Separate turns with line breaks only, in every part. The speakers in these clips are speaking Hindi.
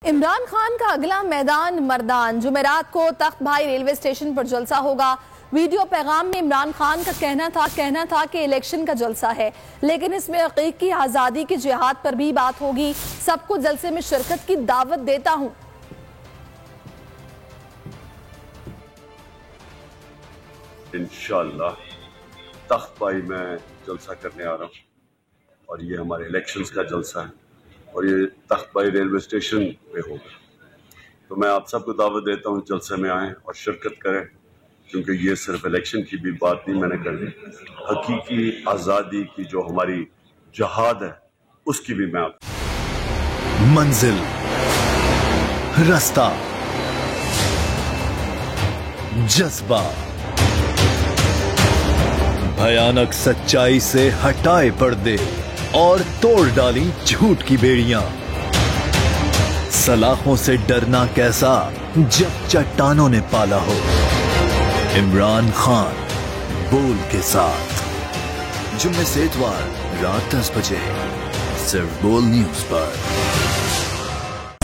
इमरान खान का अगला मैदान मर्दान। जुमेरात को तख्त भाई रेलवे स्टेशन पर जलसा होगा। वीडियो पैगाम में इमरान खान का कहना था कि इलेक्शन का जलसा है, लेकिन इसमें हकीकी आज़ादी की जिहाद पर भी बात होगी। सबको जलसे में शिरकत की दावत देता हूँ।
इंशाअल्लाह तख्त भाई में जलसा करने आ रहा हूँ और ये हमारे इलेक्शंस का जलसा है और ये तख्त भाई रेलवे स्टेशन पे होगा। तो मैं आप सबको दावत देता हूँ जलसे में आएँ और शिरकत करें, क्योंकि ये सिर्फ इलेक्शन की भी बात नहीं मैंने करनी, हकीकी आज़ादी की जो हमारी जहाद है उसकी भी मैं
मंजिल, रास्ता, जज्बा, भयानक सच्चाई से हटाए पर्दे और तोड़ डाली झूठ की बेड़ियां। सलाखों से डरना कैसा जब चट्टानों ने पाला हो। इमरान खान बोल के साथ जुम्मे से इतवार रात 10 बजे सिर्फ बोल न्यूज पर।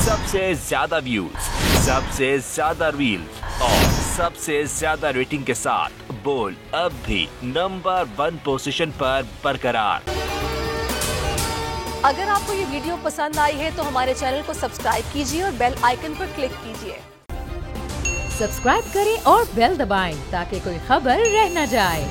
सबसे ज्यादा व्यूज, सबसे ज्यादा रील्स और सबसे ज्यादा रेटिंग के साथ बोल अब भी नंबर 1 पोजीशन पर बरकरार।
अगर आपको ये वीडियो पसंद आई है तो हमारे चैनल को सब्सक्राइब कीजिए और बेल आइकन पर क्लिक कीजिए।
सब्सक्राइब करें और बेल दबाएं ताकि कोई खबर रह न जाए।